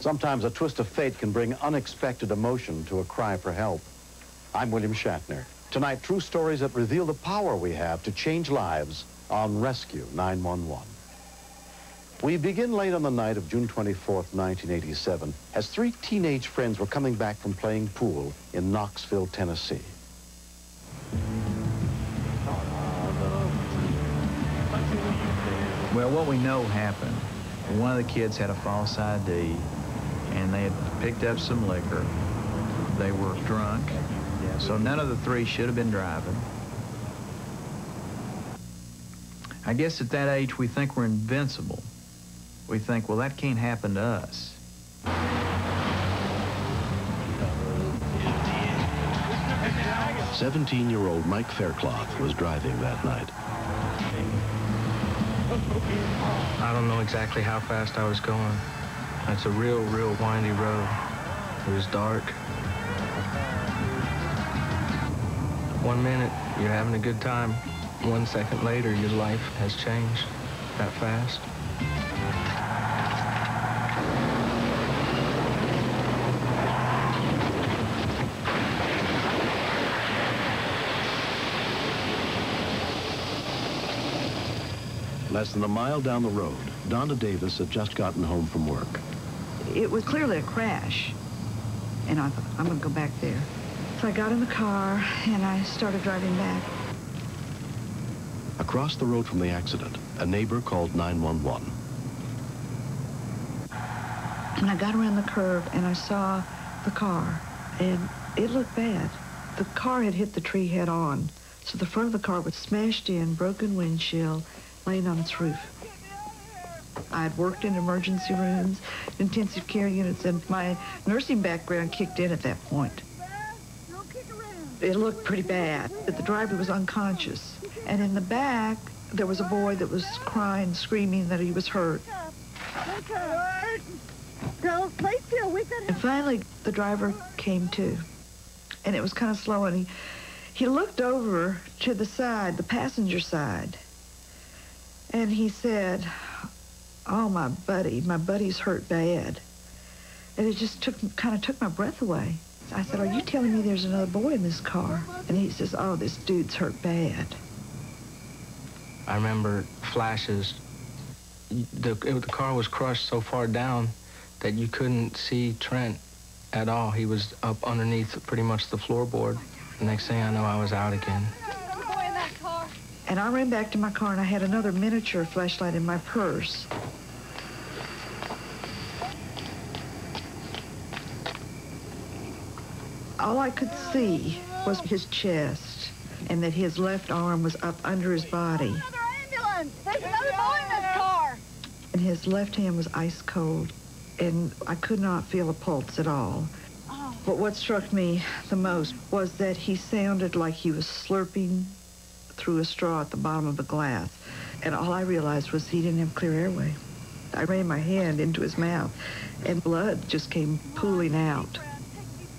Sometimes a twist of fate can bring unexpected emotion to a cry for help. I'm William Shatner. Tonight, true stories that reveal the power we have to change lives on Rescue 911. We begin late on the night of June 24th, 1987, as three teenage friends were coming back from playing pool in Knoxville, Tennessee. Well, what we know happened, one of the kids had a false ID, and they had picked up some liquor. They were drunk, so none of the three should have been driving. I guess at that age, we think we're invincible. We think, well, that can't happen to us. 17-year-old Mike Faircloth was driving that night. I don't know exactly how fast I was going. It's a real windy road. It was dark. 1 minute, you're having a good time. 1 second later, your life has changed that fast. Less than a mile down the road, Donna Davis had just gotten home from work. It was clearly a crash, and I thought, I'm going to go back there. So I got in the car, and I started driving back. Across the road from the accident, a neighbor called 911. And I got around the curve, and I saw the car, and it looked bad. The car had hit the tree head on, so the front of the car was smashed in, broken windshield, laying on its roof. I'd worked in emergency rooms, intensive care units, and my nursing background kicked in at that point. It looked pretty bad. The driver was unconscious. And in the back, there was a boy that was crying, screaming that he was hurt. And finally, the driver came to. And it was kind of slow, and he looked over to the side, the passenger side. And he said, oh, my buddy's hurt bad. And it just kind of took my breath away. I said, are you telling me there's another boy in this car? And he says, oh, this dude's hurt bad. I remember flashes. The car was crushed so far down that you couldn't see Trent at all. He was up underneath pretty much the floorboard. The next thing I know, I was out again. And I ran back to my car, and I had another miniature flashlight in my purse. All I could see was his chest, and that his left arm was up under his body. Another ambulance! There's another boy in this car! And his left hand was ice cold, and I could not feel a pulse at all. Oh. But what struck me the most was that he sounded like he was slurping through a straw at the bottom of a glass. And all I realized was he didn't have clear airway. I ran my hand into his mouth, and blood just came pooling out.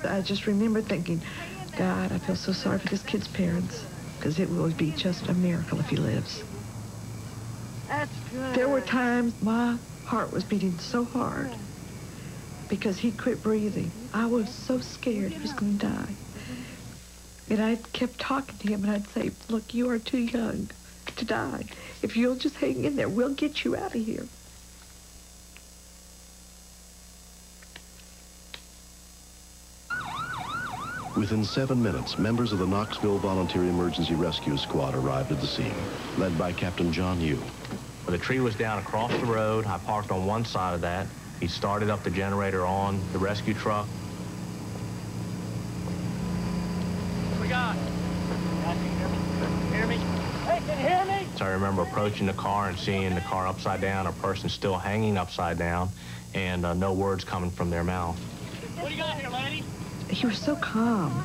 I just remember thinking, God, I feel so sorry for this kid's parents, because it will be just a miracle if he lives. That's good. There were times my heart was beating so hard because he quit breathing. I was so scared he was going to die. And I kept talking to him, and I'd say, look, you are too young to die. If you'll just hang in there, we'll get you out of here. Within 7 minutes, members of the Knoxville Volunteer Emergency Rescue Squad arrived at the scene, led by Captain John Yu. The tree was down across the road. I parked on one side of that. He started up the generator on the rescue truck. What we got? Can you hear me? Hey, can you hear me? So I remember approaching the car and seeing the car upside down, a person still hanging upside down, and no words coming from their mouth. What do you got here, lady? He was so calm.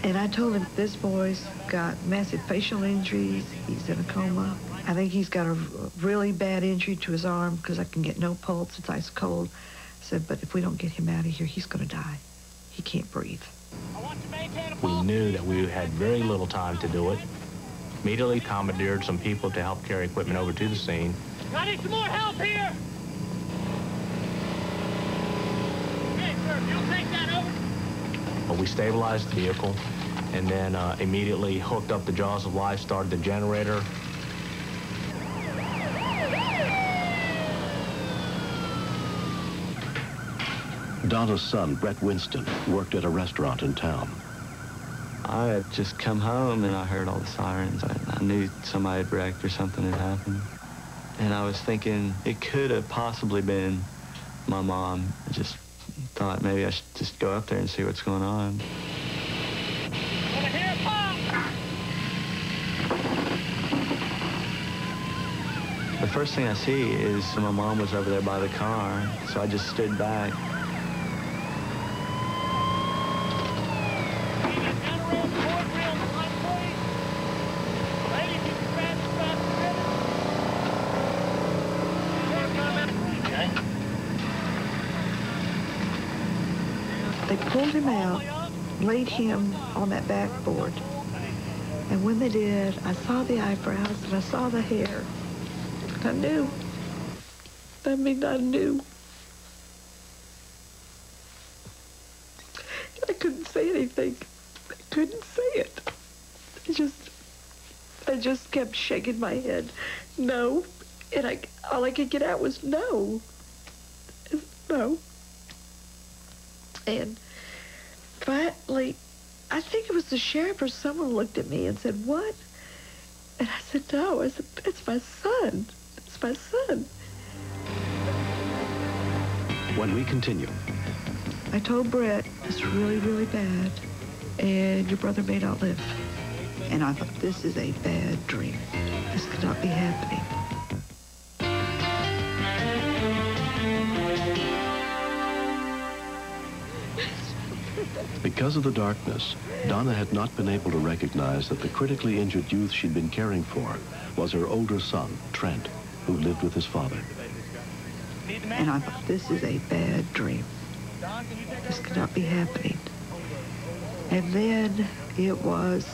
And I told him, this boy's got massive facial injuries. He's in a coma. I think he's got a really bad injury to his arm because I can get no pulse. It's ice cold. I said, but if we don't get him out of here, he's going to die. He can't breathe. We knew that we had very little time to do it. Immediately commandeered some people to help carry equipment over to the scene. I need some more help here! But we stabilized the vehicle and then immediately hooked up the jaws of life, started the generator. Donna's son, Brett Winston, worked at a restaurant in town. I had just come home and I heard all the sirens. I knew somebody had wrecked or something had happened. And I was thinking it could have possibly been my mom. I just thought maybe I should just go up there and see what's going on. The first thing I see is my mom was over there by the car, so I just stood back. They pulled him out, laid him on that backboard. And when they did, I saw the eyebrows and I saw the hair. I knew. I mean, I knew. I couldn't say anything. I couldn't say it. I just kept shaking my head. No. And all I could get out was no. No. And finally, I think it was the sheriff or someone looked at me and said, "What?" And I said, "No." I said, "It's my son. It's my son." When we continue. I told Brett, "It's really, really bad, and your brother may not live." And I thought, this is a bad dream. This could not be happening. Because of the darkness, Donna had not been able to recognize that the critically injured youth she'd been caring for was her older son, Trent, who lived with his father. And I thought, this is a bad dream. This could not be happening. And then it was,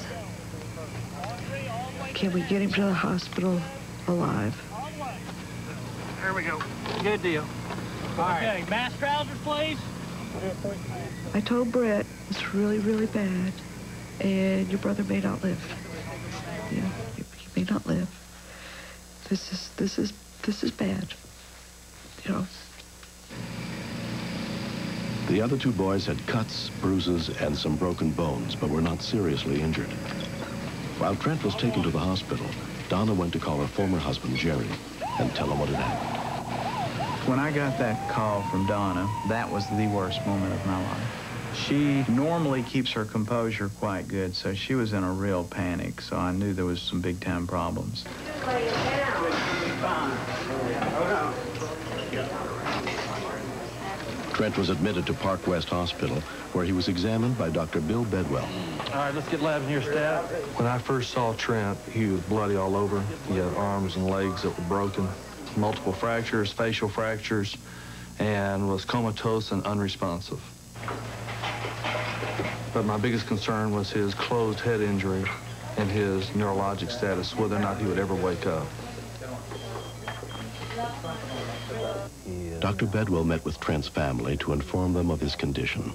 can we get him to the hospital alive? There we go. Good deal. All right. Okay, mask trousers, please. I told Brett, it's really, really bad, and your brother may not live. Yeah, he may not live. This is bad. You know. The other two boys had cuts, bruises, and some broken bones, but were not seriously injured. While Trent was taken to the hospital, Donna went to call her former husband, Jerry, and tell him what had happened. When I got that call from Donna, that was the worst moment of my life. She normally keeps her composure quite good, so she was in a real panic, so I knew there was some big-time problems. Trent was admitted to Park West Hospital, where he was examined by Dr. Bill Bedwell. All right, let's get lab in here, staff. When I first saw Trent, he was bloody all over. He had arms and legs that were broken, multiple fractures, facial fractures, and was comatose and unresponsive. But my biggest concern was his closed head injury and his neurologic status, whether or not he would ever wake up. Dr. Bedwell met with Trent's family to inform them of his condition.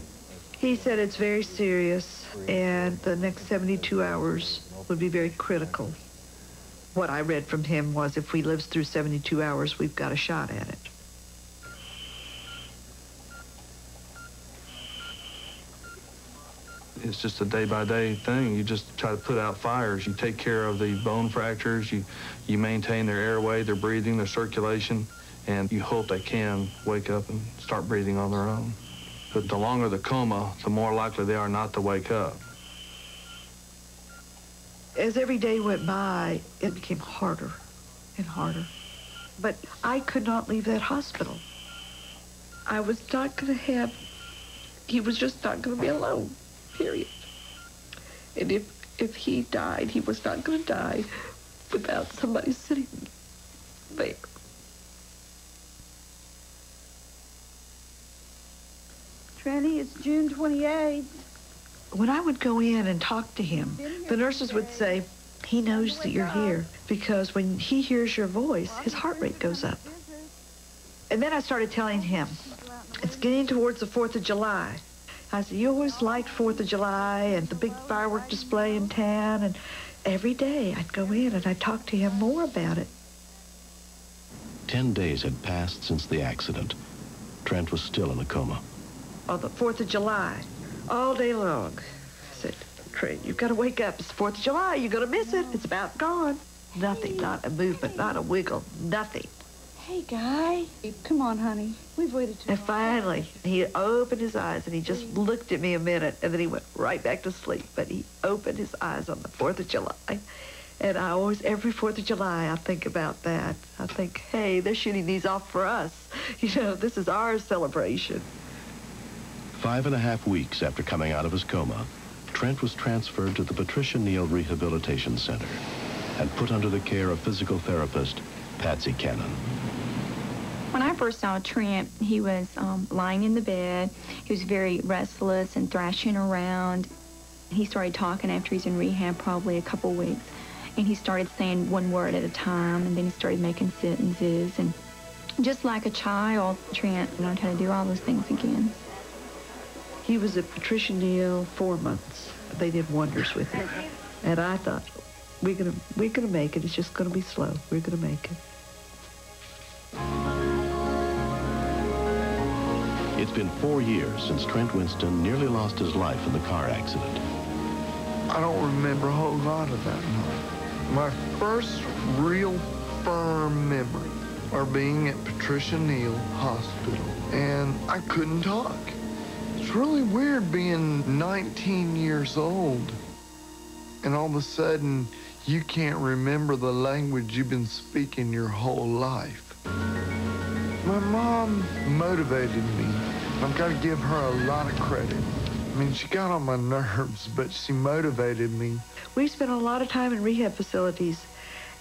He said it's very serious, and the next 72 hours would be very critical. What I read from him was if he lives through 72 hours, we've got a shot at it. It's just a day-by-day thing. You just try to put out fires. You take care of the bone fractures. You maintain their airway, their breathing, their circulation, and you hope they can wake up and start breathing on their own. But the longer the coma, the more likely they are not to wake up. As every day went by, it became harder and harder. But I could not leave that hospital. I was not going to have, he was just not going to be alone, period. And if he died, he was not going to die without somebody sitting there. Trenny, it's June 28th. When I would go in and talk to him, the nurses would say, he knows that you're here because when he hears your voice, his heart rate goes up. And then I started telling him, it's getting towards the 4th of July. I said, you always liked 4th of July and the big firework display in town, and every day I'd go in and I'd talk to him more about it. 10 days had passed since the accident. Trent was still in a coma. On the 4th of July, all day long. I said, Trent, you've got to wake up. It's the 4th of July. You're going to miss it. It's about gone. Nothing, not a movement, not a wiggle, nothing. Hey, Guy. Come on, honey. We've waited too long. And finally, he opened his eyes, and he just looked at me a minute, and then he went right back to sleep. But he opened his eyes on the 4th of July. And I always, every 4th of July, I think about that. I think, hey, they're shooting these off for us. You know, this is our celebration. 5.5 weeks after coming out of his coma, Trent was transferred to the Patricia Neal Rehabilitation Center and put under the care of physical therapist Patsy Cannon. When I first saw Trent, he was lying in the bed. He was very restless and thrashing around. He started talking after he's in rehab probably a couple weeks. And he started saying one word at a time, and then he started making sentences. And just like a child, Trent learned how to do all those things again. He was at Patricia Neal 4 months. They did wonders with him. And I thought, we're gonna make it. It's just gonna be slow. We're gonna make it. It's been 4 years since Trent Winston nearly lost his life in the car accident. I don't remember a whole lot of that night. My first real firm memory are being at Patricia Neal Hospital, and I couldn't talk. It's really weird being 19 years old, and all of a sudden, you can't remember the language you've been speaking your whole life. My mom motivated me. I've got to give her a lot of credit. I mean, she got on my nerves, but she motivated me. We spent a lot of time in rehab facilities,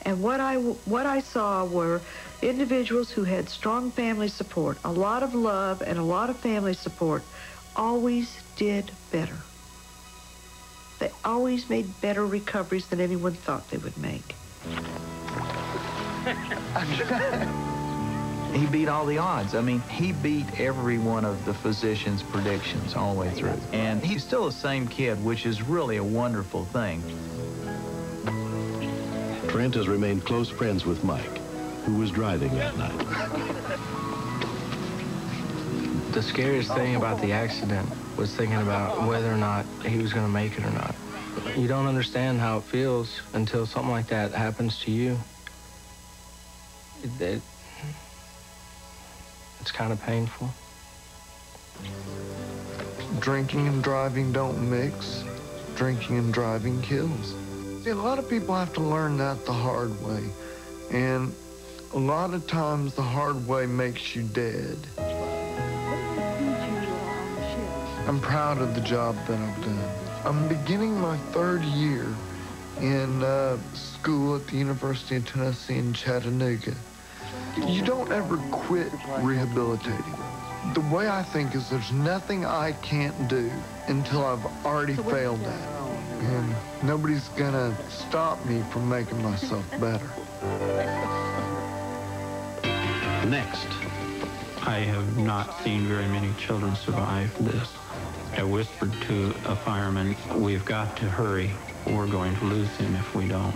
and what I saw were individuals who had strong family support, a lot of love and a lot of family support, always did better. They always made better recoveries than anyone thought they would make. He beat all the odds. I mean, he beat every one of the physicians' predictions all the way through. And he's still the same kid, which is really a wonderful thing. Trent has remained close friends with Mike, who was driving that night. The scariest thing about the accident was thinking about whether or not he was going to make it or not. You don't understand how it feels until something like that happens to you. It's kind of painful. Drinking and driving don't mix. Drinking and driving kills. See, a lot of people have to learn that the hard way. And a lot of times the hard way makes you dead. I'm proud of the job that I've done. I'm beginning my 3rd year in school at the University of Tennessee in Chattanooga. You don't ever quit rehabilitating. The way I think is there's nothing I can't do until I've already failed at it. And nobody's gonna stop me from making myself better. Next. I have not seen very many children survive this. I whispered to a fireman, we've got to hurry. We're going to lose him if we don't.